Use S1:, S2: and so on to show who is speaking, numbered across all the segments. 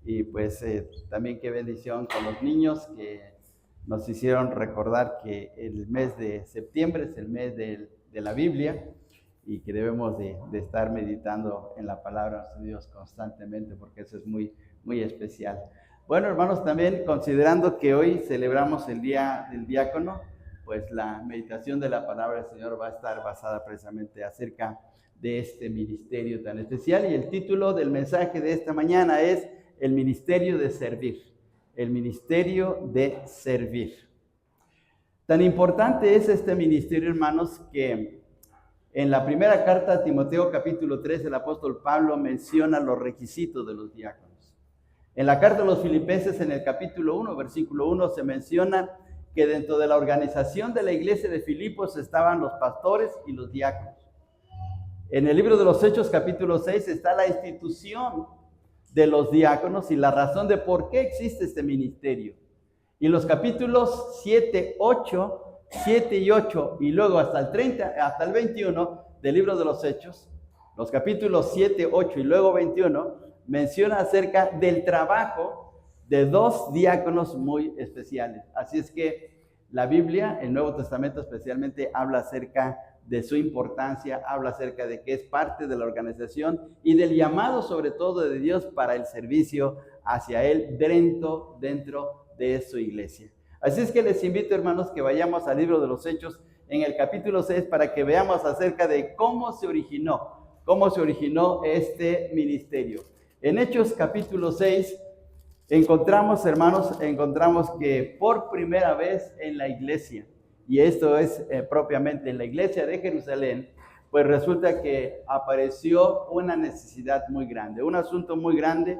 S1: y pues también qué bendición con los niños que nos hicieron recordar que el mes de septiembre es el mes de la Biblia y que debemos de estar meditando en la palabra de Dios constantemente, porque eso es muy, muy especial. Bueno, hermanos, también considerando que hoy celebramos el Día del Diácono, pues la meditación de la palabra del Señor va a estar basada precisamente acerca de este ministerio tan especial, y el título del mensaje de esta mañana es el ministerio de servir. El ministerio de servir. Tan importante es este ministerio, hermanos, que en la primera carta a Timoteo, capítulo 3, el apóstol Pablo menciona los requisitos de los diáconos. En la carta a los Filipenses, en el capítulo 1, versículo 1, se menciona que dentro de la organización de la iglesia de Filipos estaban los pastores y los diáconos. En el libro de los Hechos, capítulo 6, está la institución de los diáconos y la razón de por qué existe este ministerio. Y los capítulos 7 y 8 y luego hasta el 30, hasta el 21 del libro de los Hechos, los capítulos 7, 8 y luego 21 menciona acerca del trabajo de dos diáconos muy especiales. Así es que la Biblia, el Nuevo Testamento especialmente, habla acerca de su importancia, habla acerca de que es parte de la organización y del llamado sobre todo de Dios para el servicio hacia Él dentro de su iglesia. Así es que les invito, hermanos, que vayamos al libro de los Hechos en el capítulo 6 para que veamos acerca de cómo se originó este ministerio. En Hechos capítulo 6 encontramos, hermanos, que por primera vez en la iglesia, y esto es propiamente en la iglesia de Jerusalén, pues resulta que apareció una necesidad muy grande, un asunto muy grande,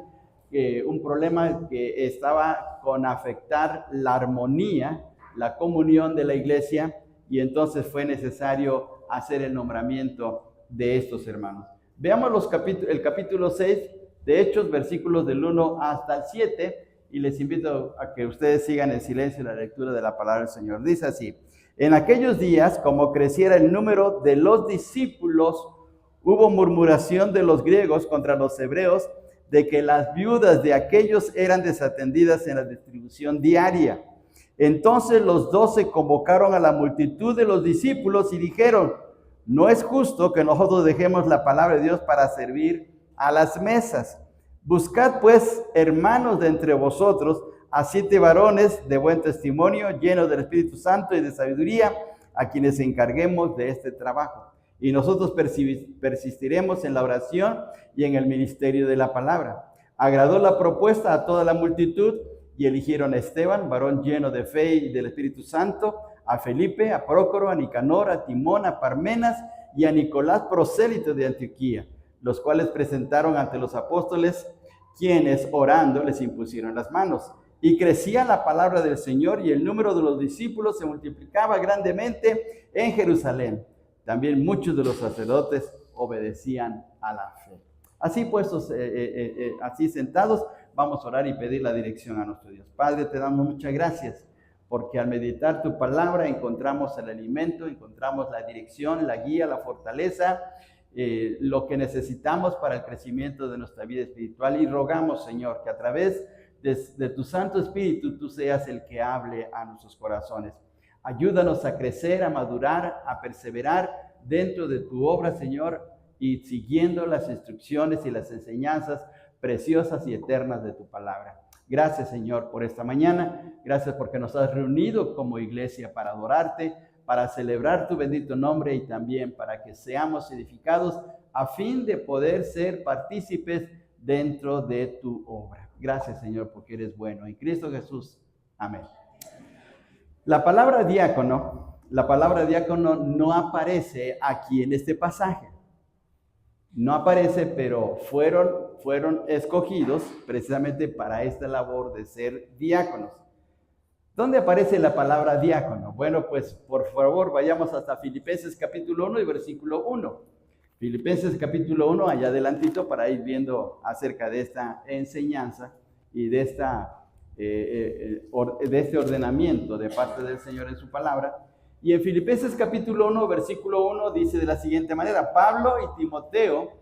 S1: un problema que estaba con afectar la armonía, la comunión de la iglesia, y entonces fue necesario hacer el nombramiento de estos hermanos. Veamos el capítulo 6 de Hechos, versículos del 1 hasta el 7, y les invito a que ustedes sigan en silencio la lectura de la palabra del Señor. Dice así: en aquellos días, como creciera el número de los discípulos, hubo murmuración de los griegos contra los hebreos de que las viudas de aquellos eran desatendidas en la distribución diaria. Entonces los 12 convocaron a la multitud de los discípulos y dijeron: no es justo que nosotros dejemos la palabra de Dios para servir a las mesas. Buscad pues, hermanos, de entre vosotros a 7 varones de buen testimonio, llenos del Espíritu Santo y de sabiduría, a quienes encarguemos de este trabajo. Y nosotros persistiremos en la oración y en el ministerio de la palabra. Agradó la propuesta a toda la multitud y eligieron a Esteban, varón lleno de fe y del Espíritu Santo, a Felipe, a Prócoro, a Nicanor, a Timón, a Parmenas y a Nicolás, prosélito de Antioquía, los cuales presentaron ante los apóstoles, quienes orando les impusieron las manos. Y crecía la palabra del Señor y el número de los discípulos se multiplicaba grandemente en Jerusalén. También muchos de los sacerdotes obedecían a la fe. Así puestos, así sentados, vamos a orar y pedir la dirección a nuestro Dios. Padre, te damos muchas gracias, porque al meditar tu palabra encontramos el alimento, encontramos la dirección, la guía, la fortaleza, lo que necesitamos para el crecimiento de nuestra vida espiritual. Y rogamos, Señor, que a través de tu Santo Espíritu tú seas el que hable a nuestros corazones. Ayúdanos a crecer, a madurar, a perseverar dentro de tu obra, Señor, y siguiendo las instrucciones y las enseñanzas preciosas y eternas de tu palabra. Gracias, Señor, por esta mañana. Gracias porque nos has reunido como iglesia para adorarte, para celebrar tu bendito nombre y también para que seamos edificados a fin de poder ser partícipes dentro de tu obra. Gracias, Señor, porque eres bueno. En Cristo Jesús. Amén. La palabra diácono no aparece aquí en este pasaje. No aparece, pero fueron escogidos precisamente para esta labor de ser diáconos. ¿Dónde aparece la palabra diácono? Bueno, pues por favor vayamos hasta Filipenses capítulo 1 y versículo 1. Filipenses capítulo 1, allá adelantito, para ir viendo acerca de esta enseñanza y de este ordenamiento de parte del Señor en su palabra. Y en Filipenses capítulo 1, versículo 1 dice de la siguiente manera: Pablo y Timoteo,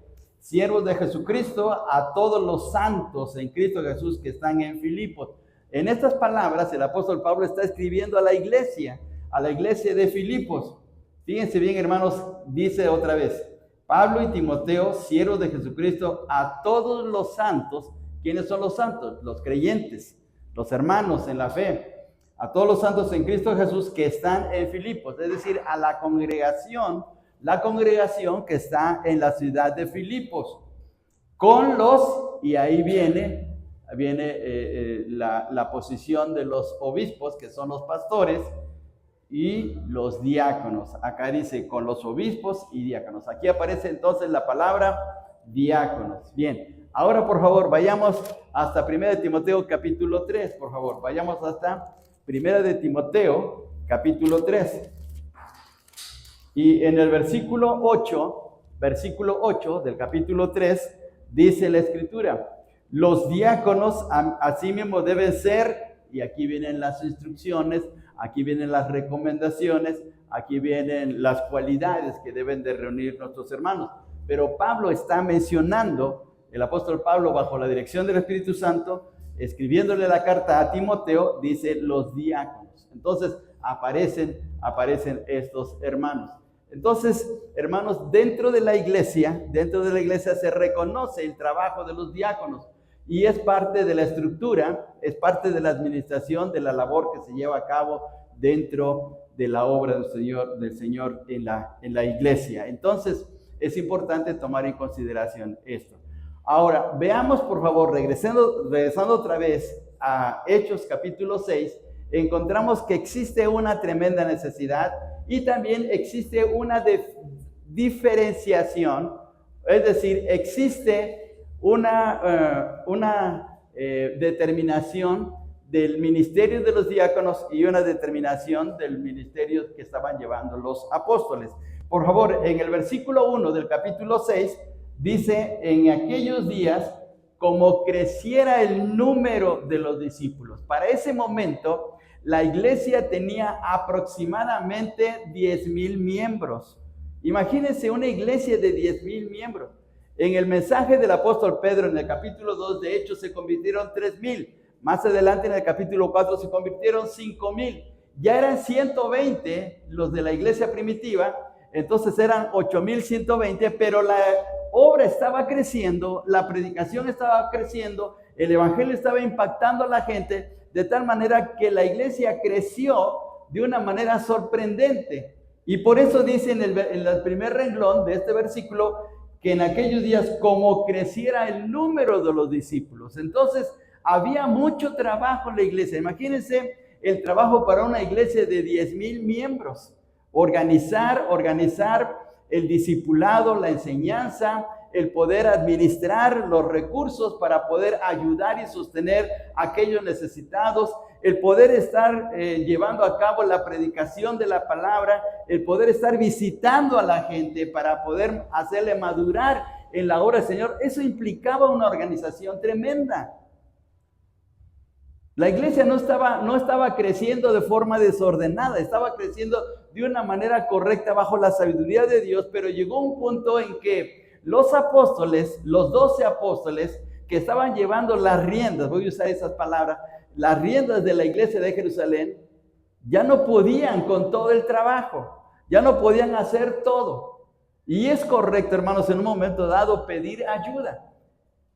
S1: siervos de Jesucristo, a todos los santos en Cristo Jesús que están en Filipos. En estas palabras, el apóstol Pablo está escribiendo a la iglesia de Filipos. Fíjense bien, hermanos, dice otra vez, Pablo y Timoteo, siervos de Jesucristo, a todos los santos. ¿Quiénes son los santos? Los creyentes, los hermanos en la fe. A todos los santos en Cristo Jesús que están en Filipos, es decir, a la congregación que está en la ciudad de Filipos, con los, y ahí viene la posición de los obispos, que son los pastores, y los diáconos. Acá dice con los obispos y diáconos. Aquí aparece entonces la palabra diáconos. Bien, ahora por favor vayamos hasta 1 de Timoteo capítulo 3, por favor. Vayamos hasta 1 de Timoteo capítulo 3. Y en el versículo 8 del capítulo 3, dice la escritura, los diáconos así mismo deben ser, y aquí vienen las instrucciones, aquí vienen las recomendaciones, aquí vienen las cualidades que deben de reunir nuestros hermanos. Pero Pablo está mencionando, el apóstol Pablo, bajo la dirección del Espíritu Santo, escribiéndole la carta a Timoteo, dice los diáconos. Entonces aparecen estos hermanos. Entonces, hermanos, dentro de la iglesia se reconoce el trabajo de los diáconos. Y es parte de la estructura, es parte de la administración, de la labor que se lleva a cabo dentro de la obra del Señor en la iglesia. Entonces, es importante tomar en consideración esto. Ahora, veamos por favor, regresando otra vez a Hechos capítulo 6, encontramos que existe una tremenda necesidad y también existe una diferenciación, es decir, existe una determinación del ministerio de los diáconos y una determinación del ministerio que estaban llevando los apóstoles. Por favor, en el versículo 1 del capítulo 6, dice, en aquellos días, como creciera el número de los discípulos. Para ese momento, la iglesia tenía aproximadamente 10,000 miembros. Imagínense una iglesia de 10,000 miembros. En el mensaje del apóstol Pedro, en el capítulo 2 de Hechos, se convirtieron 3,000. Más adelante, en el capítulo 4, se convirtieron 5,000. Ya eran 120 los de la iglesia primitiva, entonces eran 8,120, pero la obra estaba creciendo, la predicación estaba creciendo, el evangelio estaba impactando a la gente, de tal manera que la iglesia creció de una manera sorprendente. Y por eso dice en el primer renglón de este versículo, que en aquellos días como creciera el número de los discípulos. Entonces había mucho trabajo en la iglesia. Imagínense el trabajo para una iglesia de 10,000 miembros. Organizar el discipulado, la enseñanza, el poder administrar los recursos para poder ayudar y sostener a aquellos necesitados, el poder estar llevando a cabo la predicación de la palabra, el poder estar visitando a la gente para poder hacerle madurar en la obra del Señor. Eso implicaba una organización tremenda. La iglesia no estaba creciendo de forma desordenada, estaba creciendo de una manera correcta bajo la sabiduría de Dios, pero llegó un punto en que los apóstoles, los 12 apóstoles que estaban llevando las riendas, voy a usar esas palabras, las riendas de la iglesia de Jerusalén, ya no podían con todo el trabajo, ya no podían hacer todo. Y es correcto, hermanos, en un momento dado pedir ayuda.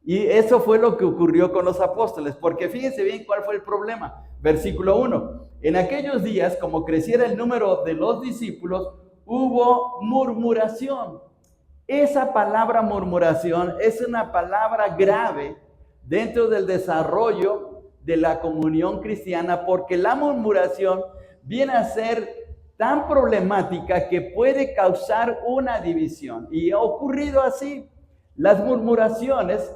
S1: Y eso fue lo que ocurrió con los apóstoles, porque fíjense bien cuál fue el problema. Versículo 1. En aquellos días, como creciera el número de los discípulos, hubo murmuración. Esa palabra murmuración es una palabra grave dentro del desarrollo de la comunión cristiana, porque la murmuración viene a ser tan problemática que puede causar una división. Y ha ocurrido así. Las murmuraciones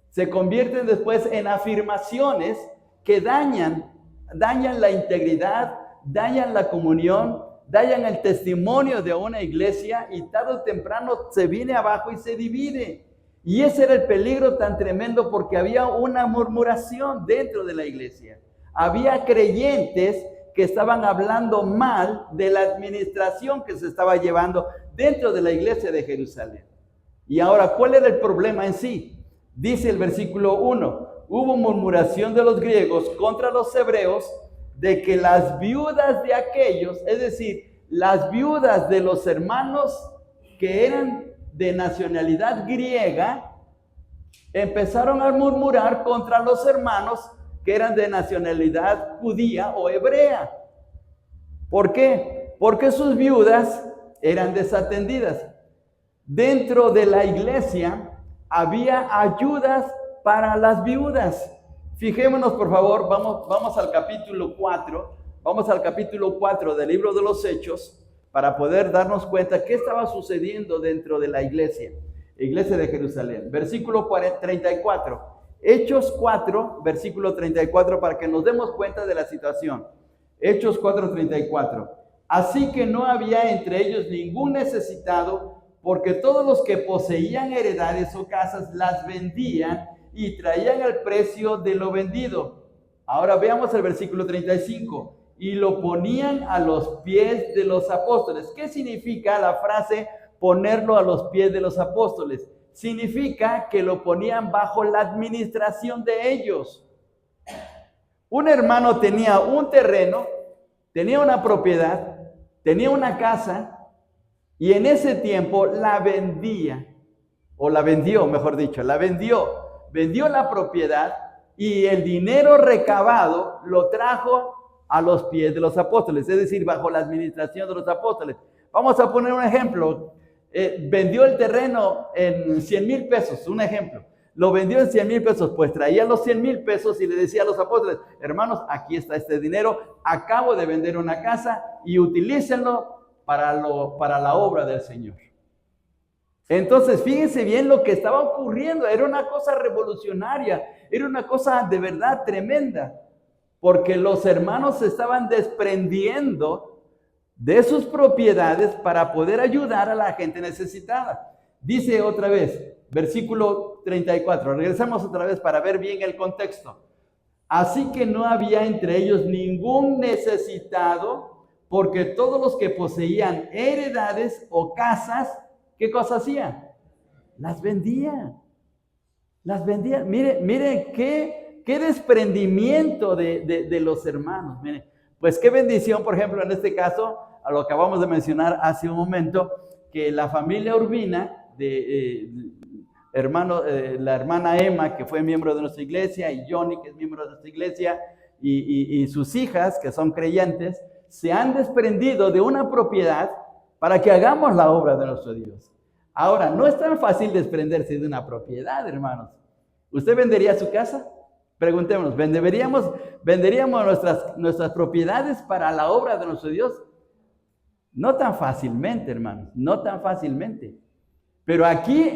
S1: se convierten después en afirmaciones que dañan la integridad, dañan la comunión, dañan el testimonio de una iglesia y tarde o temprano se viene abajo y se divide. Y ese era el peligro tan tremendo porque había una murmuración dentro de la iglesia. Había creyentes que estaban hablando mal de la administración que se estaba llevando dentro de la iglesia de Jerusalén. Y ahora, ¿cuál era el problema en sí? Dice el versículo 1, hubo murmuración de los griegos contra los hebreos de que las viudas de aquellos, es decir, las viudas de los hermanos que eran de nacionalidad griega, empezaron a murmurar contra los hermanos que eran de nacionalidad judía o hebrea. ¿Por qué? Porque sus viudas eran desatendidas. Dentro de la iglesia había ayudas para las viudas. Fijémonos, por favor, vamos al capítulo 4. Vamos al capítulo 4 del libro de los Hechos para poder darnos cuenta qué estaba sucediendo dentro de la iglesia de Jerusalén. Versículo 34. Hechos 4, versículo 34, para que nos demos cuenta de la situación. Hechos 4:34. Así que no había entre ellos ningún necesitado, porque todos los que poseían heredades o casas las vendían y traían el precio de lo vendido. Ahora veamos el versículo 35. Y lo ponían a los pies de los apóstoles. ¿Qué significa la frase ponerlo a los pies de los apóstoles? Significa que lo ponían bajo la administración de ellos. Un hermano tenía un terreno, tenía una propiedad, tenía una casa, y en ese tiempo la vendía, o la vendió, mejor dicho, vendió la propiedad y el dinero recabado lo trajo a los pies de los apóstoles, es decir, bajo la administración de los apóstoles. Vamos a poner un ejemplo. Vendió el terreno en 100,000 pesos, un ejemplo. Lo vendió en 100,000 pesos, pues traía los 100,000 pesos y le decía a los apóstoles, hermanos, aquí está este dinero, acabo de vender una casa y utilícenlo para la obra del Señor. Entonces, fíjense bien lo que estaba ocurriendo. Era una cosa revolucionaria, era una cosa de verdad tremenda, porque los hermanos se estaban desprendiendo de sus propiedades para poder ayudar a la gente necesitada. Dice otra vez, versículo 34, regresamos otra vez para ver bien el contexto. Así que no había entre ellos ningún necesitado, porque todos los que poseían heredades o casas, ¿qué cosa hacían? Las vendían. Mire qué desprendimiento de los hermanos. Mire, pues qué bendición, por ejemplo, en este caso, a lo que acabamos de mencionar hace un momento, que la familia Urbina, la hermana Emma, que fue miembro de nuestra iglesia, y Johnny, que es miembro de nuestra iglesia, y sus hijas, que son creyentes, se han desprendido de una propiedad para que hagamos la obra de nuestro Dios. Ahora, no es tan fácil desprenderse de una propiedad, hermanos. ¿Usted vendería su casa? Preguntémonos, ¿venderíamos nuestras propiedades para la obra de nuestro Dios? No tan fácilmente, hermanos, no tan fácilmente. Pero aquí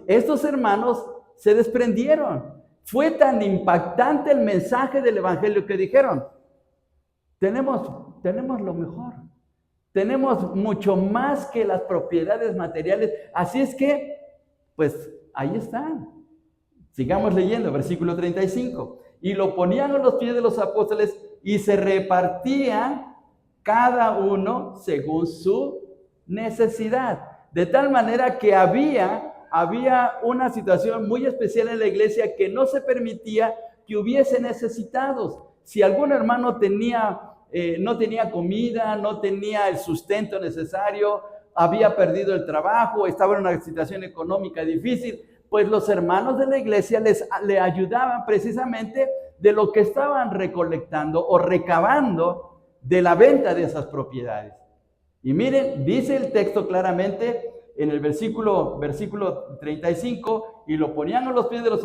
S1: estos hermanos, se desprendieron. Fue tan impactante el mensaje del evangelio que dijeron, tenemos lo mejor. Tenemos mucho más que las propiedades materiales. Así es que, pues, ahí están. Sigamos leyendo, versículo 35. Y lo ponían a los pies de los apóstoles y se repartían cada uno según su necesidad. De tal manera que había una situación muy especial en la iglesia que no se permitía que hubiese necesitados. Si algún hermano no tenía comida, no tenía el sustento necesario, había perdido el trabajo, estaba en una situación económica difícil, pues los hermanos de la iglesia le ayudaban precisamente de lo que estaban recolectando o recabando de la venta de esas propiedades. Y miren, dice el texto claramente en el versículo 35, y lo ponían a los pies de los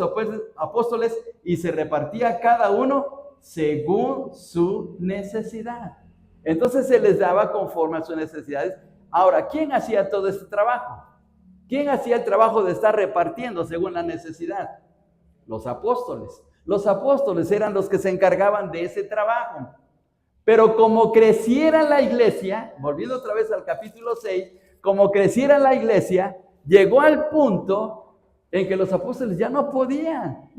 S1: apóstoles y se repartía cada uno según su necesidad. Entonces se les daba conforme a sus necesidades. Ahora, ¿quién hacía todo este trabajo? ¿Quién hacía el trabajo de estar repartiendo según la necesidad? Los apóstoles. Los apóstoles eran los que se encargaban de ese trabajo. Pero como creciera la iglesia, volviendo otra vez al capítulo 6, como creciera la iglesia, llegó al punto en que los apóstoles ya no podían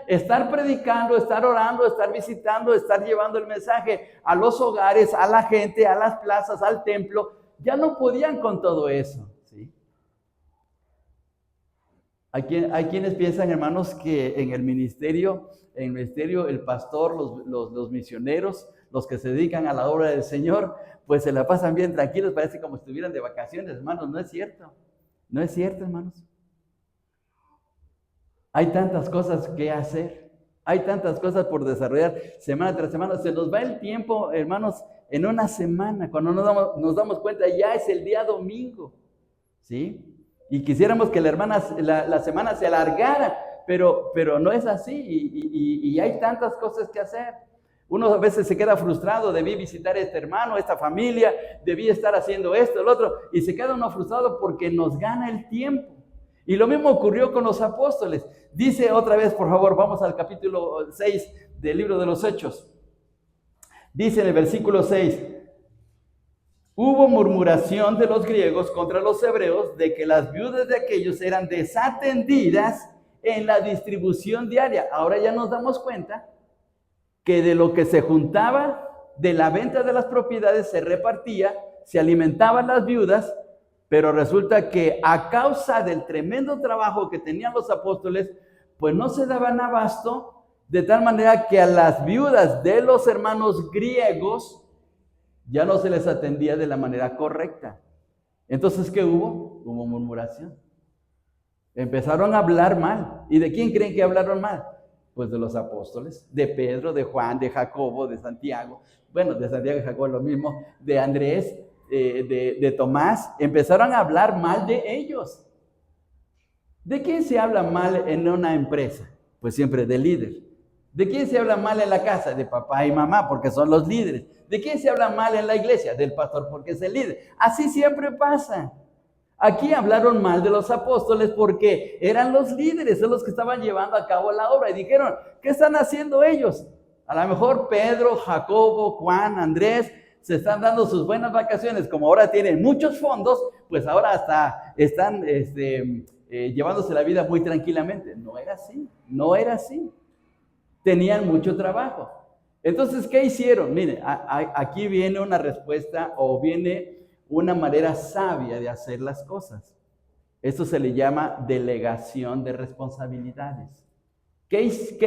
S1: estar predicando, estar orando, estar visitando, estar llevando el mensaje a los hogares, a la gente, a las plazas, al templo. Ya no podían con todo eso, ¿sí? Hay quienes piensan, hermanos, que en el ministerio, el pastor, los misioneros, los que se dedican a la obra del Señor, pues se la pasan bien tranquilos, parece como si estuvieran de vacaciones, hermanos. No es cierto. No es cierto, hermanos. Hay tantas cosas que hacer. Hay tantas cosas por desarrollar semana tras semana. Se nos va el tiempo, hermanos, en una semana. Cuando nos damos cuenta, ya es el día domingo. ¿Sí? Y quisiéramos que la semana se alargara, pero no es así. Y hay tantas cosas que hacer. Uno a veces se queda frustrado, debí visitar a este hermano, esta familia, debí estar haciendo esto, el otro, y se queda uno frustrado porque nos gana el tiempo. Y lo mismo ocurrió con los apóstoles. Dice otra vez, por favor, vamos al capítulo 6 del libro de los Hechos. Dice en el versículo 6, hubo murmuración de los griegos contra los hebreos de que las viudas de aquellos eran desatendidas en la distribución diaria. Ahora ya nos damos cuenta que de lo que se juntaba de la venta de las propiedades se repartía, se alimentaban las viudas, pero resulta que a causa del tremendo trabajo que tenían los apóstoles, pues no se daban abasto, de tal manera que a las viudas de los hermanos griegos ya no se les atendía de la manera correcta. Entonces, ¿qué hubo? Hubo murmuración. Empezaron a hablar mal. ¿Y de quién creen que hablaron mal? Pues de los apóstoles, de Pedro, de Juan, de Jacobo, de Santiago. Bueno, de Santiago y Jacobo lo mismo, de Andrés, de Tomás. Empezaron a hablar mal de ellos. ¿De quién se habla mal en una empresa? Pues siempre del líder. ¿De quién se habla mal en la casa? De papá y mamá, porque son los líderes. ¿De quién se habla mal en la iglesia? Del pastor, porque es el líder. Así siempre pasa. Aquí hablaron mal de los apóstoles porque eran los líderes, son los que estaban llevando a cabo la obra. Y dijeron, ¿qué están haciendo ellos? A lo mejor Pedro, Jacobo, Juan, Andrés se están dando sus buenas vacaciones. Como ahora tienen muchos fondos, pues ahora hasta están llevándose la vida muy tranquilamente. No era así, no era así. Tenían mucho trabajo. Entonces, ¿qué hicieron? Mire, aquí viene una respuesta o viene una manera sabia de hacer las cosas. Esto se le llama delegación de responsabilidades. ¿Qué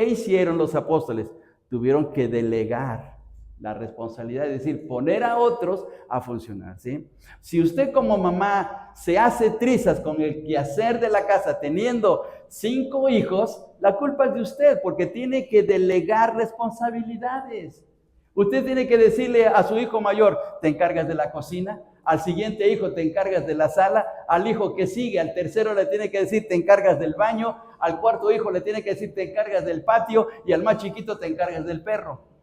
S1: hicieron los apóstoles? Tuvieron que delegar la responsabilidad, es decir, poner a otros a funcionar, ¿sí? Si usted como mamá se hace trizas con el quehacer de la casa teniendo 5 hijos, la culpa es de usted porque tiene que delegar responsabilidades. Usted tiene que decirle a su hijo mayor, te encargas de la cocina, al siguiente hijo te encargas de la sala, al hijo que sigue, al tercero le tiene que decir, te encargas del baño, al cuarto hijo le tiene que decir, te encargas del patio, y al más chiquito te encargas del perro.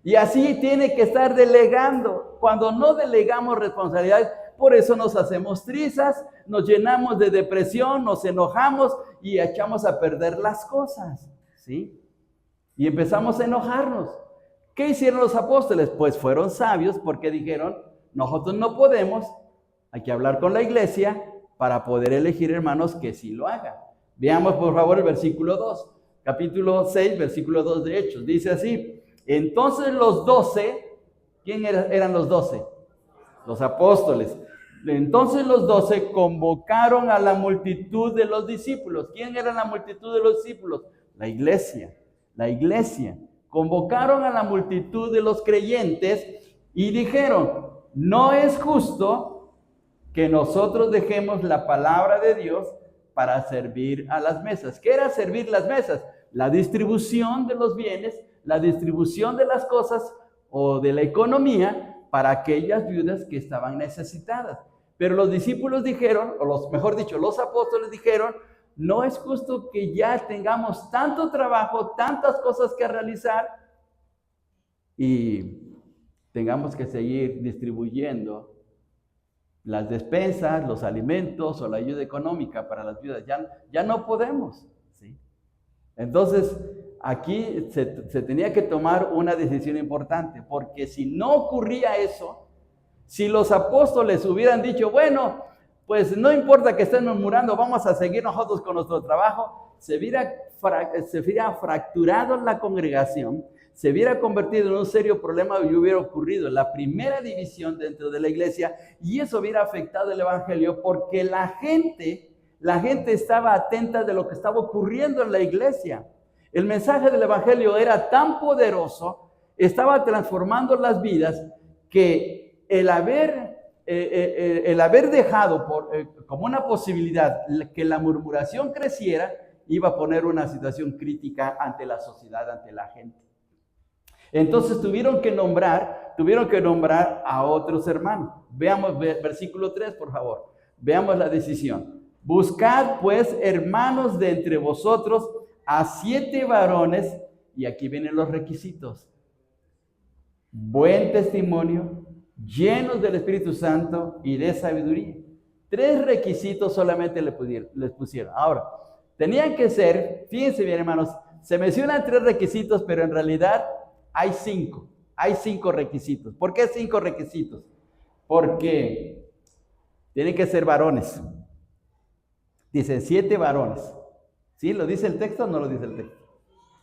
S1: Y así tiene que estar delegando. Cuando no delegamos responsabilidades, por eso nos hacemos trizas, nos llenamos de depresión, nos enojamos y echamos a perder las cosas, ¿sí? Y empezamos a enojarnos. ¿Qué hicieron los apóstoles? Pues fueron sabios porque dijeron, nosotros no podemos, hay que hablar con la iglesia para poder elegir hermanos que sí lo hagan. Veamos por favor el versículo 2, capítulo 6, versículo 2 de Hechos. Dice así, entonces los 12, ¿quién eran los 12? Los apóstoles. Entonces los 12 convocaron a la multitud de los discípulos. ¿Quién era la multitud de los discípulos? La iglesia. La iglesia. Convocaron a la multitud de los creyentes y dijeron, no es justo que nosotros dejemos la palabra de Dios para servir a las mesas. ¿Qué era servir las mesas? La distribución de los bienes, la distribución de las cosas o de la economía para aquellas viudas que estaban necesitadas. Pero los discípulos dijeron, mejor dicho, los apóstoles dijeron, no es justo que ya tengamos tanto trabajo, tantas cosas que realizar y tengamos que seguir distribuyendo las despensas, los alimentos o la ayuda económica para las viudas. Ya no podemos, ¿sí? Entonces, aquí se tenía que tomar una decisión importante, porque si no ocurría eso, si los apóstoles hubieran dicho, bueno, pues no importa que estén murmurando, vamos a seguir nosotros con nuestro trabajo, se hubiera fracturado la congregación, se hubiera convertido en un serio problema y hubiera ocurrido la primera división dentro de la iglesia y eso hubiera afectado el evangelio porque la gente La gente estaba atenta de lo que estaba ocurriendo en la iglesia. El mensaje del evangelio era tan poderoso, estaba transformando las vidas, que el haber dejado como una posibilidad que la murmuración creciera, iba a poner una situación crítica ante la sociedad, ante la gente. Entonces tuvieron que nombrar a otros hermanos. Veamos versículo 3, por favor. Veamos la decisión. Buscad pues, hermanos, de entre vosotros a 7 varones, y aquí vienen los requisitos: buen testimonio, llenos del Espíritu Santo y de sabiduría. 3 requisitos solamente les pusieron. Ahora, tenían que ser, fíjense bien, hermanos, se mencionan 3 requisitos, pero en realidad hay 5. Hay 5 requisitos. ¿Por qué 5 requisitos? Porque tienen que ser varones. Dicen 7 varones. ¿Sí? ¿Lo dice el texto o no lo dice el texto?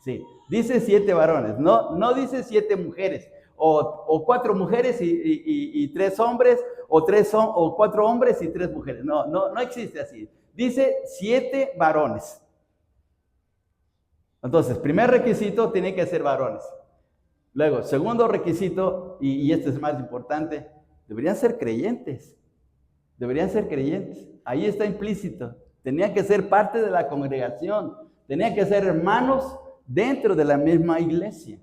S1: Sí. Dice 7 varones. No dice 7 mujeres. O 4 mujeres y 3 hombres. O 4 hombres y 3 mujeres. No existe así. Dice 7 varones. Entonces, primer requisito, tiene que ser varones. Luego, segundo requisito, y este es más importante, deberían ser creyentes. Deberían ser creyentes. Ahí está implícito. Tenían que ser parte de la congregación. Tenían que ser hermanos dentro de la misma iglesia.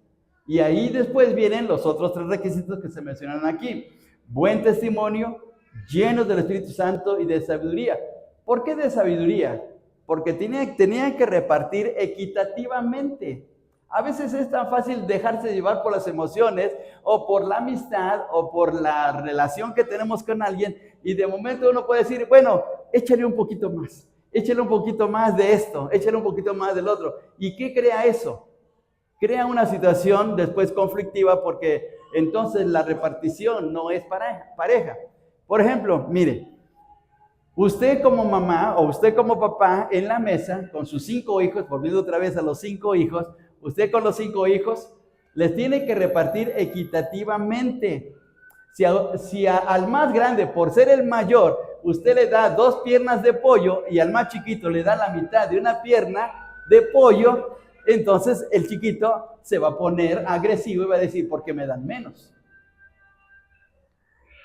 S1: Y ahí después vienen los otros 3 requisitos que se mencionan aquí. Buen testimonio, llenos del Espíritu Santo y de sabiduría. ¿Por qué de sabiduría? Porque tenían que repartir equitativamente. A veces es tan fácil dejarse llevar por las emociones o por la amistad o por la relación que tenemos con alguien, y de momento uno puede decir, bueno, échale un poquito más de esto, échale un poquito más del otro. ¿Y qué crea eso? Crea una situación después conflictiva, porque entonces la repartición no es pareja. Por ejemplo, mire, usted como mamá o usted como papá en la mesa con sus 5 hijos, volviendo otra vez a los 5 hijos, usted con los 5 hijos les tiene que repartir equitativamente. Si al más grande, por ser el mayor, usted le da 2 piernas de pollo y al más chiquito le da la mitad de una pierna de pollo, entonces el chiquito se va a poner agresivo y va a decir, ¿por qué me dan menos?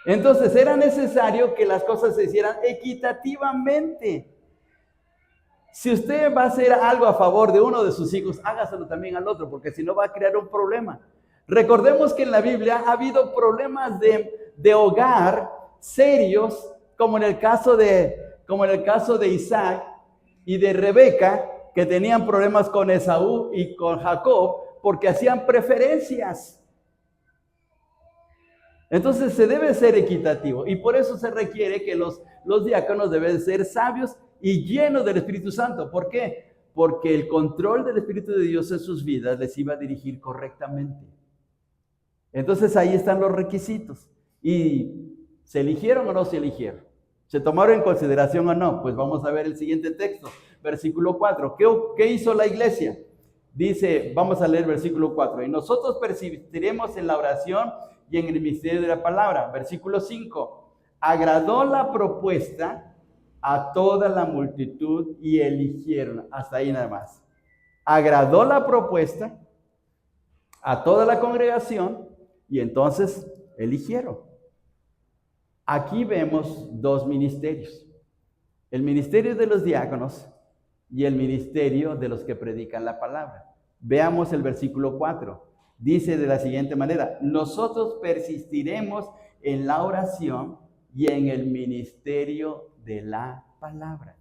S1: Entonces era necesario que las cosas se hicieran equitativamente. Si usted va a hacer algo a favor de uno de sus hijos, hágaselo también al otro, porque si no va a crear un problema. Recordemos que en la Biblia ha habido problemas de hogar serios, como en el caso de Isaac y de Rebeca, que tenían problemas con Esaú y con Jacob, porque hacían preferencias. Entonces se debe ser equitativo, y por eso se requiere que los diáconos deben ser sabios y llenos del Espíritu Santo. ¿Por qué? Porque el control del Espíritu de Dios en sus vidas les iba a dirigir correctamente. Entonces ahí están los requisitos. ¿Y se eligieron o no se eligieron? ¿Se tomaron en consideración o no? Pues vamos a ver el siguiente texto, versículo 4. ¿Qué hizo la iglesia? Dice, vamos a leer versículo 4. Y nosotros persistiremos en la oración y en el ministerio de la palabra. Versículo 5. Agradó la propuesta a toda la multitud y eligieron. Hasta ahí nada más. Agradó la propuesta a toda la congregación y entonces eligieron. Aquí vemos 2 ministerios. El ministerio de los diáconos y el ministerio de los que predican la palabra. Veamos el versículo 4. Dice de la siguiente manera: nosotros persistiremos en la oración y en el ministerio de la palabra.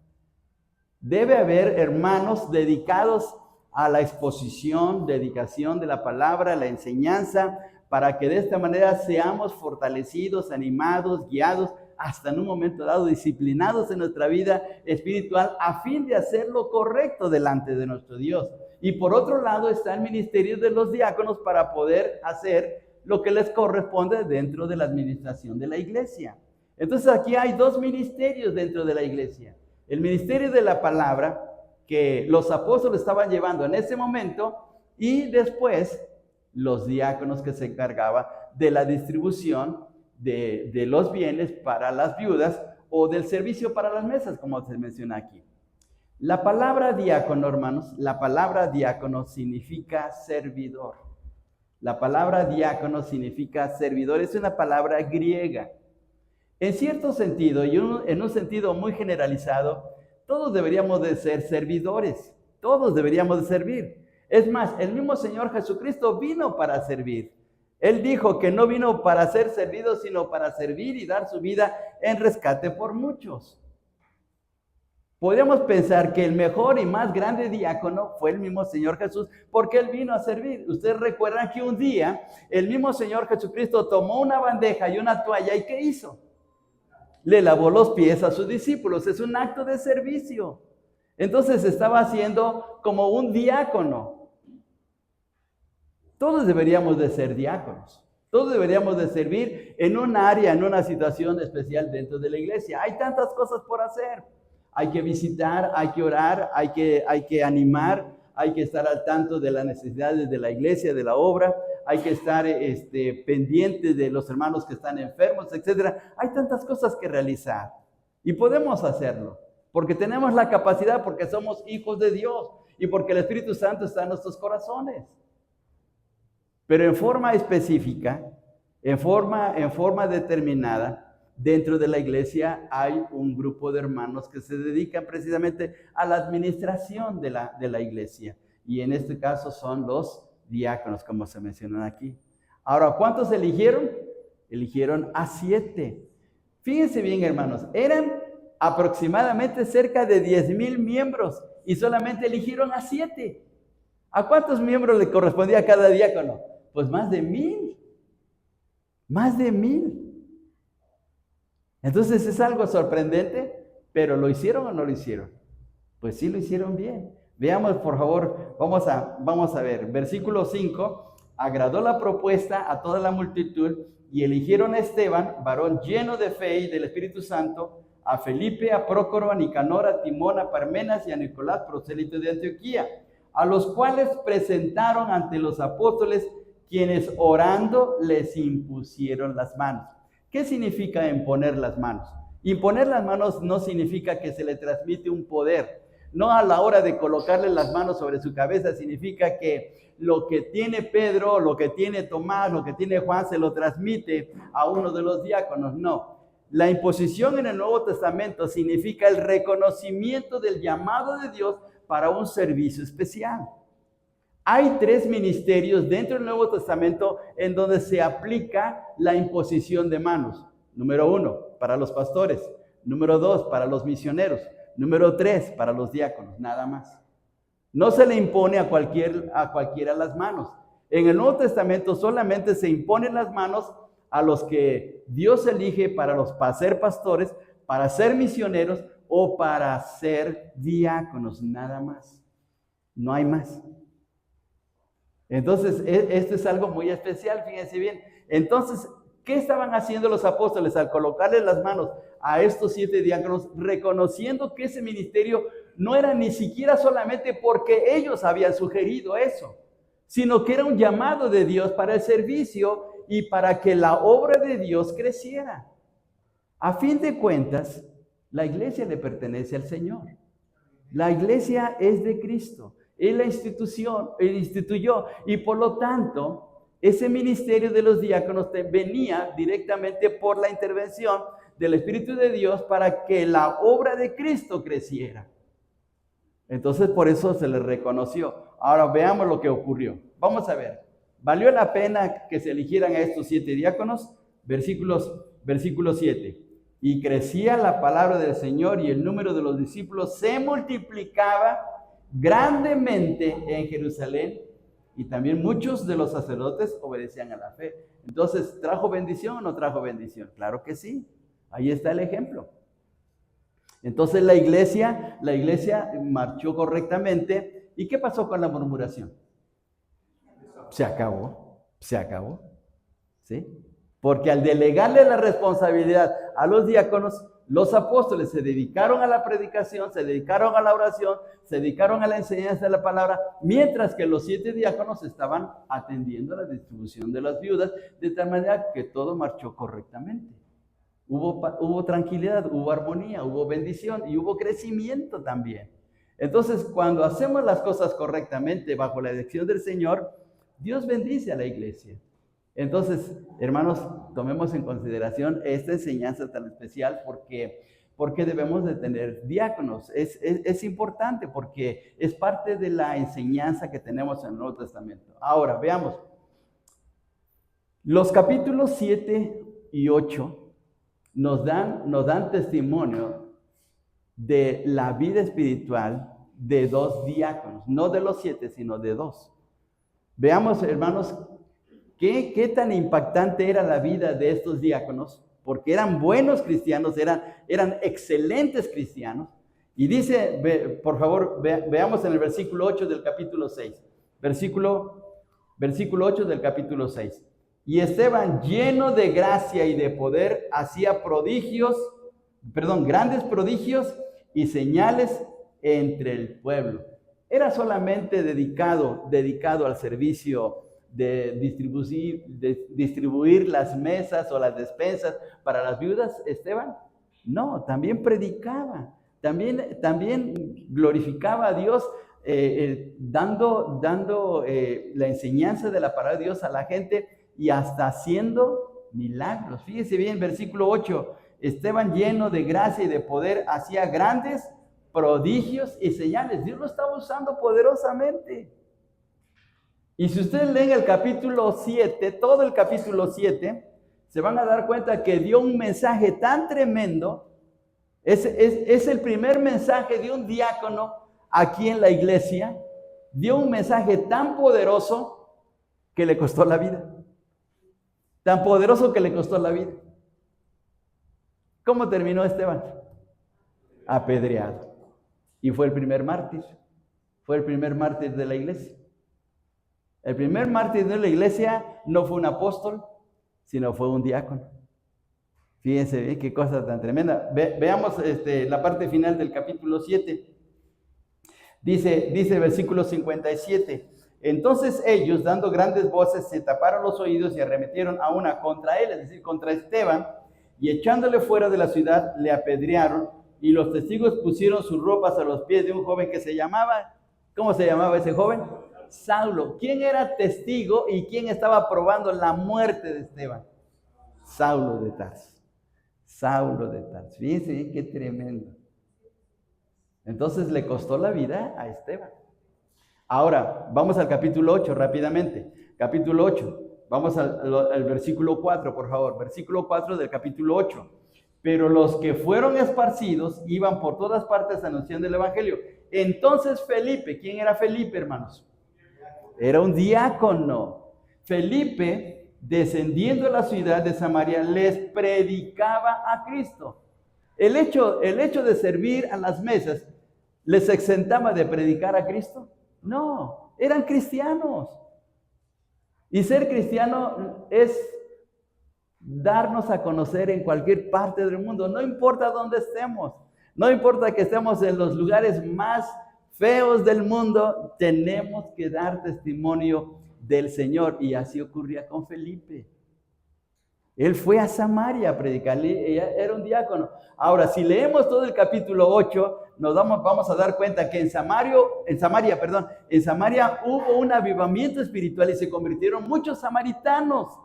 S1: Debe haber hermanos dedicados a la exposición, dedicación de la palabra, la enseñanza, para que de esta manera seamos fortalecidos, animados, guiados, hasta en un momento dado disciplinados en nuestra vida espiritual, a fin de hacer lo correcto delante de nuestro Dios. Y por otro lado está el ministerio de los diáconos para poder hacer lo que les corresponde dentro de la administración de la iglesia. Entonces aquí hay 2 ministerios dentro de la iglesia. El ministerio de la palabra, que los apóstoles estaban llevando en ese momento, y después los diáconos, que se encargaban de la distribución de los bienes para las viudas o del servicio para las mesas, como se menciona aquí. La palabra diácono, hermanos, la palabra diácono significa servidor. La palabra diácono significa servidor, es una palabra griega. En cierto sentido, y en un sentido muy generalizado, todos deberíamos de ser servidores, todos deberíamos de servir. Es más, el mismo Señor Jesucristo vino para servir. Él dijo que no vino para ser servido, sino para servir y dar su vida en rescate por muchos. Podríamos pensar que el mejor y más grande diácono fue el mismo Señor Jesús, porque Él vino a servir. Ustedes recuerdan que un día el mismo Señor Jesucristo tomó una bandeja y una toalla, ¿y qué hizo? Le lavó los pies a sus discípulos. Es un acto de servicio. Entonces estaba haciendo como un diácono. Todos deberíamos de ser diáconos. Todos deberíamos de servir en un área, en una situación especial dentro de la iglesia. Hay tantas cosas por hacer. Hay que visitar, hay que orar, hay que animar, hay que estar al tanto de las necesidades de la iglesia, de la obra, hay que estar pendientes de los hermanos que están enfermos, etc. Hay tantas cosas que realizar y podemos hacerlo porque tenemos la capacidad, porque somos hijos de Dios y porque el Espíritu Santo está en nuestros corazones. Pero en forma específica, en forma determinada, dentro de la iglesia hay un grupo de hermanos que se dedican precisamente a la administración de la iglesia. Y en este caso son los diáconos, como se mencionan aquí. Ahora, ¿cuántos eligieron? Eligieron a 7. Fíjense bien, hermanos, eran aproximadamente cerca de 10,000 miembros y solamente eligieron a 7. ¿A cuántos miembros le correspondía a cada diácono? Pues más de 1,000. Más de 1,000. Entonces es algo sorprendente, pero ¿lo hicieron o no lo hicieron? Pues sí lo hicieron bien. Veamos, por favor, vamos a ver. Versículo 5, agradó la propuesta a toda la multitud y eligieron a Esteban, varón lleno de fe y del Espíritu Santo, a Felipe, a Prócoro, a Nicanor, a Timón, a Parmenas y a Nicolás, prosélito de Antioquía, a los cuales presentaron ante los apóstoles, quienes orando les impusieron las manos. ¿Qué significa imponer las manos? Imponer las manos no significa que se le transmite un poder. No a la hora de colocarle las manos sobre su cabeza significa que lo que tiene Pedro, lo que tiene Tomás, lo que tiene Juan se lo transmite a uno de los diáconos. No. La imposición en el Nuevo Testamento significa el reconocimiento del llamado de Dios para un servicio especial. Hay 3 ministerios dentro del Nuevo Testamento en donde se aplica la imposición de manos. Número 1, para los pastores. Número 2, para los misioneros. Número 3, para los diáconos, nada más. No se le impone a cualquiera las manos. En el Nuevo Testamento solamente se imponen las manos a los que Dios elige para ser pastores, para ser misioneros o para ser diáconos, nada más. No hay más. Entonces, esto es algo muy especial, fíjense bien. Entonces, ¿qué estaban haciendo los apóstoles al colocarle las manos a estos 7 diáconos, reconociendo que ese ministerio no era ni siquiera solamente porque ellos habían sugerido eso, sino que era un llamado de Dios para el servicio y para que la obra de Dios creciera? A fin de cuentas, la iglesia le pertenece al Señor. La iglesia es de Cristo. Él la instituyó y por lo tanto ese ministerio de los diáconos venía directamente por la intervención del Espíritu de Dios para que la obra de Cristo creciera. Entonces por eso se les reconoció. Ahora veamos lo que ocurrió. Vamos a ver. ¿Valió la pena que se eligieran a estos 7 diáconos? Versículo 7. Y crecía la palabra del Señor y el número de los discípulos se multiplicaba grandemente en Jerusalén, y también muchos de los sacerdotes obedecían a la fe. Entonces, ¿trajo bendición o no trajo bendición? Claro que sí. Ahí está el ejemplo. Entonces la iglesia marchó correctamente. ¿Y qué pasó con la murmuración? Se acabó. ¿Sí? Porque al delegarle la responsabilidad a los diáconos, los apóstoles se dedicaron a la predicación, se dedicaron a la oración, se dedicaron a la enseñanza de la palabra, mientras que los 7 diáconos estaban atendiendo la distribución de las viudas, de tal manera que todo marchó correctamente. hubo tranquilidad, hubo armonía, hubo bendición y hubo crecimiento también. Entonces, cuando hacemos las cosas correctamente bajo la dirección del Señor, Dios bendice a la iglesia. Entonces, hermanos, tomemos en consideración esta enseñanza tan especial porque debemos de tener diáconos. Es importante porque es parte de la enseñanza que tenemos en el Nuevo Testamento. Ahora, veamos. Los capítulos 7 y 8 nos dan testimonio de la vida espiritual de 2 diáconos, no de los 7, sino de 2. Veamos, hermanos, qué tan impactante era la vida de estos diáconos, porque eran buenos cristianos, eran excelentes cristianos. Y dice, por favor, veamos en el versículo 8 del capítulo 6. Versículo 8 del capítulo 6. Y Esteban, lleno de gracia y de poder, hacía grandes prodigios y señales entre el pueblo. Era solamente dedicado al servicio de distribuir las mesas o las despensas para las viudas, Esteban. No, también predicaba, también glorificaba a Dios, dando la enseñanza de la palabra de Dios a la gente y hasta haciendo milagros. Fíjese bien, versículo 8, Esteban, lleno de gracia y de poder, hacía grandes prodigios y señales. Dios lo estaba usando poderosamente. Y si ustedes leen el capítulo 7, todo el capítulo 7, se van a dar cuenta que dio un mensaje tan tremendo. Es el primer mensaje de un diácono aquí en la iglesia. Dio un mensaje tan poderoso que le costó la vida. Tan poderoso que le costó la vida. ¿Cómo terminó Esteban? Apedreado. Y fue el primer mártir. Fue el primer mártir de la iglesia. El primer mártir de la iglesia no fue un apóstol, sino fue un diácono. Fíjense bien qué cosa tan tremenda. Veamos la parte final del capítulo 7. Dice versículo 57. Entonces ellos, dando grandes voces, se taparon los oídos y arremetieron a una contra él, es decir, contra Esteban, y echándole fuera de la ciudad, le apedrearon, y los testigos pusieron sus ropas a los pies de un joven que se llamaba, ¿cómo se llamaba ese joven? Saulo. ¿Quién era testigo y quién estaba probando la muerte de Esteban? Saulo de Tarso. Saulo de Tarso. Fíjense qué tremendo. Entonces le costó la vida a Esteban. Ahora, vamos al capítulo 8 rápidamente. Capítulo 8. Vamos al versículo 4, por favor. Versículo 4 del capítulo 8. Pero los que fueron esparcidos iban por todas partes anunciando el evangelio. Entonces Felipe, ¿quién era Felipe, hermanos? Era un diácono. Felipe, descendiendo a la ciudad de Samaria, les predicaba a Cristo. El hecho de servir a las mesas, ¿les exentaba de predicar a Cristo? No, eran cristianos. Y ser cristiano es darnos a conocer en cualquier parte del mundo, no importa dónde estemos, no importa que estemos en los lugares más feos del mundo, tenemos que dar testimonio del Señor. Y así ocurría con Felipe. Él fue a Samaria a predicar, era un diácono. Ahora, si leemos todo el capítulo 8, vamos a dar cuenta que en Samaria hubo un avivamiento espiritual y se convirtieron muchos samaritanos.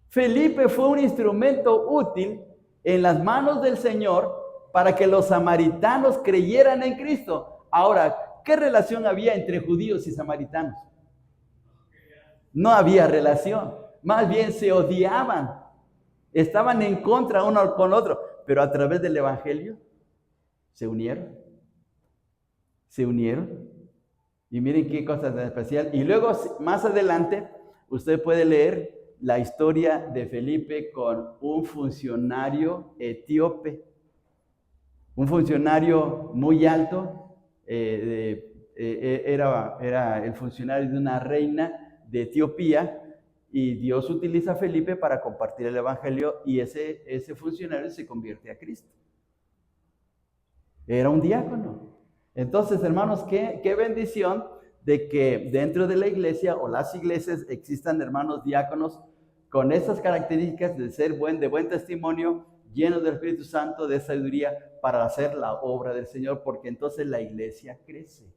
S1: Felipe fue un instrumento útil en las manos del Señor para que los samaritanos creyeran en Cristo. Ahora, ¿qué relación había entre judíos y samaritanos? No había relación. Más bien se odiaban, estaban en contra uno con otro, pero a través del evangelio se unieron. Y miren qué cosa tan especial. Y luego, más adelante, usted puede leer la historia de Felipe con un funcionario etíope, un funcionario muy alto, era el funcionario de una reina de Etiopía. Y Dios utiliza a Felipe para compartir el evangelio y ese funcionario se convierte a Cristo. Era un diácono. Entonces, hermanos, qué bendición de que dentro de la iglesia o las iglesias existan hermanos diáconos con esas características de ser de buen testimonio, llenos del Espíritu Santo, de sabiduría, para hacer la obra del Señor, porque entonces la iglesia crece.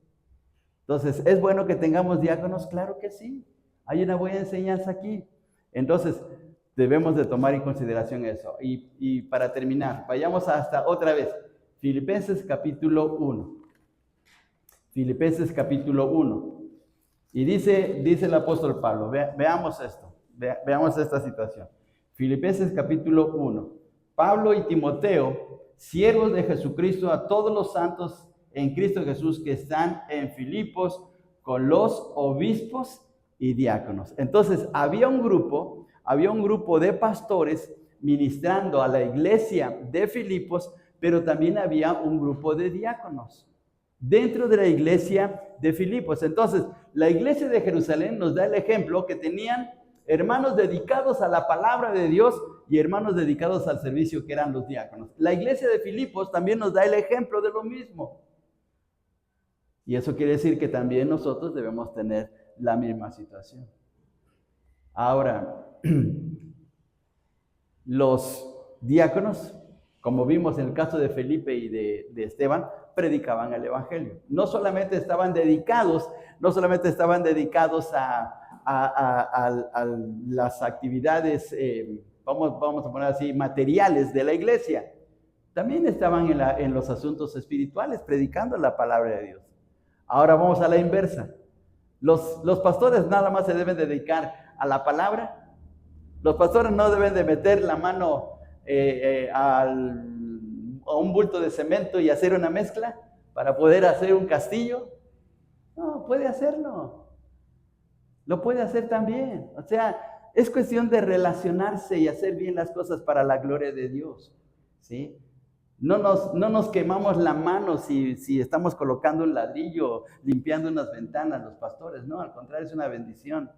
S1: Entonces, ¿es bueno que tengamos diáconos? Claro que sí. Hay una buena enseñanza aquí. Entonces, debemos de tomar en consideración eso. Y para terminar, vayamos hasta otra vez. Filipenses capítulo 1. Filipenses capítulo 1. Y dice el apóstol Pablo, veamos esto, veamos esta situación. Filipenses capítulo 1. Pablo y Timoteo, siervos de Jesucristo, a todos los santos en Cristo Jesús que están en Filipos con los obispos y diáconos. Entonces, había un grupo de pastores ministrando a la iglesia de Filipos, pero también había un grupo de diáconos dentro de la iglesia de Filipos. Entonces, la iglesia de Jerusalén nos da el ejemplo que tenían hermanos dedicados a la palabra de Dios y hermanos dedicados al servicio, que eran los diáconos. La iglesia de Filipos también nos da el ejemplo de lo mismo. Y eso quiere decir que también nosotros debemos tener la misma situación. Ahora, los diáconos, como vimos en el caso de Felipe y de Esteban, predicaban el evangelio. No solamente estaban dedicados a las actividades, vamos a poner así, materiales de la iglesia. También estaban en los asuntos espirituales, predicando la palabra de Dios. Ahora vamos a la inversa. Los pastores nada más se deben dedicar a la palabra. Los pastores no deben de meter la mano a un bulto de cemento y hacer una mezcla para poder hacer un castillo. No, puede hacerlo. Lo puede hacer también. O sea, es cuestión de relacionarse y hacer bien las cosas para la gloria de Dios, ¿sí? No nos quemamos la mano si estamos colocando un ladrillo, limpiando unas ventanas, los pastores. No, al contrario, es una bendición.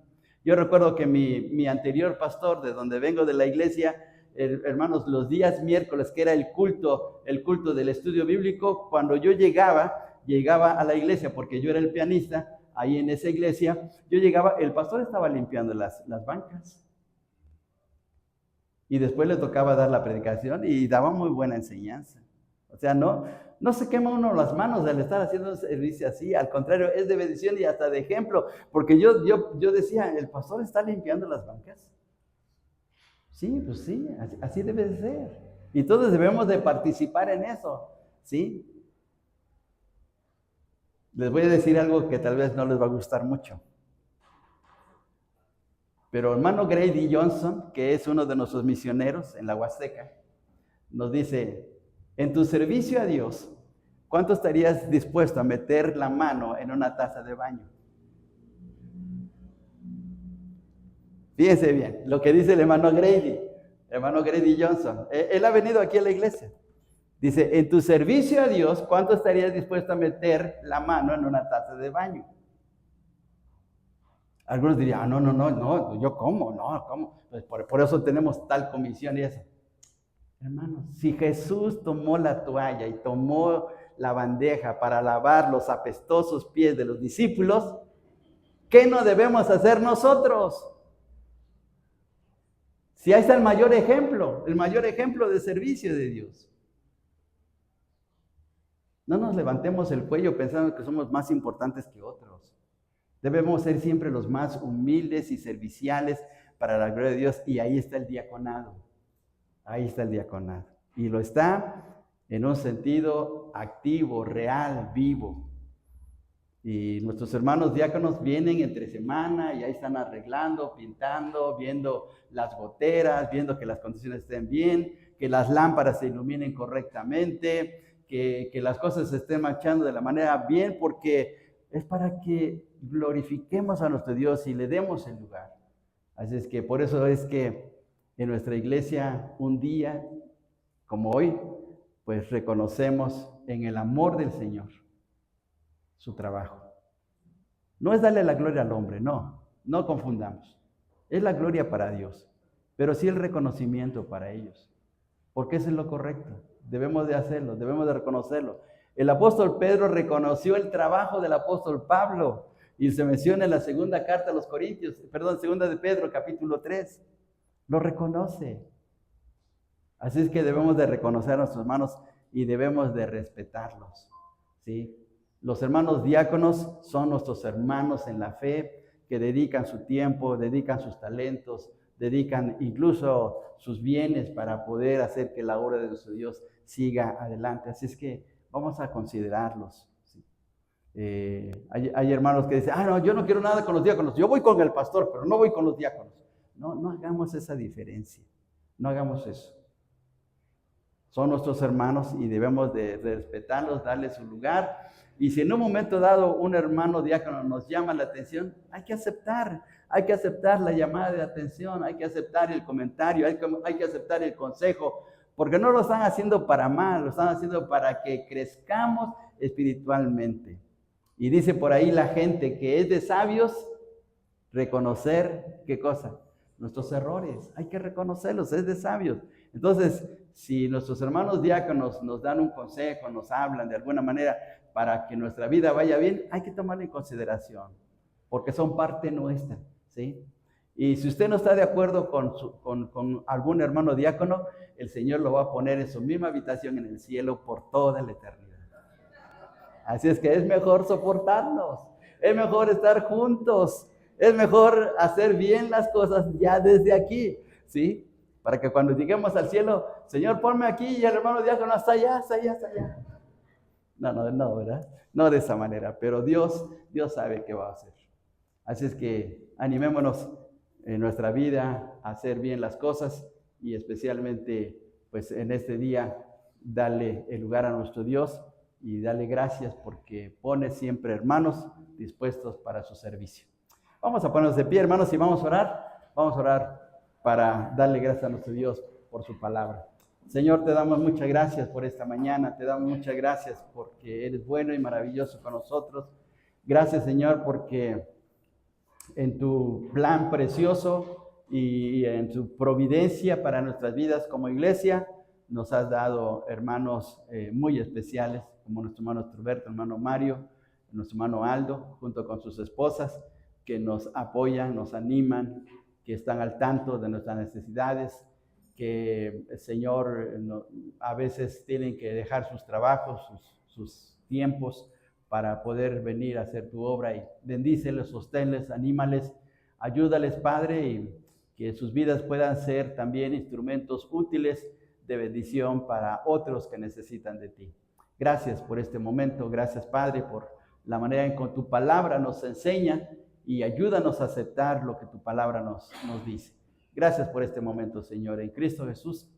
S1: Yo recuerdo que mi anterior pastor, de donde vengo de la iglesia, hermanos, los días miércoles, que era el culto del estudio bíblico, cuando yo llegaba a la iglesia, porque yo era el pianista, ahí en esa iglesia, yo llegaba, el pastor estaba limpiando las bancas. Y después le tocaba dar la predicación y daba muy buena enseñanza. O sea, no se quema uno las manos al estar haciendo un servicio así. Al contrario, es de bendición y hasta de ejemplo. Porque yo decía, ¿el pastor está limpiando las bancas? Sí, pues sí, así debe de ser. Y todos debemos de participar en eso, ¿sí? Les voy a decir algo que tal vez no les va a gustar mucho. Pero hermano Grady Johnson, que es uno de nuestros misioneros en la Huasteca, nos dice, en tu servicio a Dios, ¿cuánto estarías dispuesto a meter la mano en una taza de baño? Fíjense bien, lo que dice el hermano Grady Johnson. Él ha venido aquí a la iglesia. Dice, en tu servicio a Dios, ¿cuánto estarías dispuesto a meter la mano en una taza de baño? Algunos dirían, no, yo cómo, no, ¿cómo? Pues por eso tenemos tal comisión y eso. Hermanos, si Jesús tomó la toalla y tomó la bandeja para lavar los apestosos pies de los discípulos, ¿qué no debemos hacer nosotros? Si ahí está el mayor ejemplo de servicio de Dios. No nos levantemos el cuello pensando que somos más importantes que otros. Debemos ser siempre los más humildes y serviciales para la gloria de Dios. Y ahí está el diaconado. Y lo está en un sentido activo, real, vivo. Y nuestros hermanos diáconos vienen entre semana y ahí están arreglando, pintando, viendo las goteras, viendo que las condiciones estén bien, que las lámparas se iluminen correctamente, que las cosas se estén marchando de la manera bien, porque es para que glorifiquemos a nuestro Dios y le demos el lugar. Así es que por eso es que en nuestra iglesia un día como hoy, pues reconocemos en el amor del Señor su trabajo. No es darle la gloria al hombre, no confundamos. Es la gloria para Dios, pero sí el reconocimiento para ellos, porque eso es lo correcto. Debemos de hacerlo, debemos de reconocerlo. El apóstol Pedro reconoció el trabajo del apóstol Pablo y se menciona en la segunda carta a los Corintios, segunda de Pedro, capítulo 3. lo reconoce. Así es que debemos de reconocer a nuestros hermanos y debemos de respetarlos, ¿sí? Los hermanos diáconos son nuestros hermanos en la fe que dedican su tiempo, dedican sus talentos, dedican incluso sus bienes para poder hacer que la obra de nuestro Dios siga adelante. Así es que vamos a considerarlos, ¿sí? Hay hermanos que dicen, no, yo no quiero nada con los diáconos, yo voy con el pastor, pero no voy con los diáconos. No hagamos esa diferencia, no hagamos eso. Son nuestros hermanos y debemos de respetarlos, darles su lugar. Y si en un momento dado un hermano diácono nos llama la atención, hay que aceptar la llamada de atención, hay que aceptar el comentario, hay que aceptar el consejo, porque no lo están haciendo para mal, lo están haciendo para que crezcamos espiritualmente. Y dice por ahí la gente que es de sabios reconocer, ¿qué cosa? Nuestros errores, hay que reconocerlos, es de sabios. Entonces, si nuestros hermanos diáconos nos dan un consejo, nos hablan de alguna manera para que nuestra vida vaya bien, hay que tomarlo en consideración, porque son parte nuestra, ¿sí? Y si usted no está de acuerdo con algún hermano diácono, el Señor lo va a poner en su misma habitación en el cielo por toda la eternidad. Así es que es mejor soportarnos, es mejor estar juntos, es mejor hacer bien las cosas ya desde aquí, ¿sí? Para que cuando lleguemos al cielo, Señor, ponme aquí y el hermano diácono hasta allá. No, ¿verdad? No de esa manera, pero Dios sabe qué va a hacer. Así es que animémonos en nuestra vida a hacer bien las cosas y especialmente pues en este día darle el lugar a nuestro Dios y darle gracias porque pone siempre hermanos dispuestos para su servicio. Vamos a ponernos de pie, hermanos, y vamos a orar para darle gracias a nuestro Dios por su palabra. Señor, te damos muchas gracias por esta mañana, te damos muchas gracias porque eres bueno y maravilloso con nosotros. Gracias, Señor, porque en tu plan precioso y en tu providencia para nuestras vidas como iglesia, nos has dado hermanos muy especiales, como nuestro hermano Turberto, hermano Mario, nuestro hermano Aldo, junto con sus esposas, que nos apoyan, nos animan, que están al tanto de nuestras necesidades, que el Señor a veces tienen que dejar sus trabajos, sus tiempos para poder venir a hacer tu obra, y bendíceles, sosténles, anímales, ayúdales, Padre, y que sus vidas puedan ser también instrumentos útiles de bendición para otros que necesitan de ti. Gracias por este momento, gracias, Padre, por la manera en que tu palabra nos enseña y ayúdanos a aceptar lo que tu palabra nos dice. Gracias por este momento, Señor, en Cristo Jesús.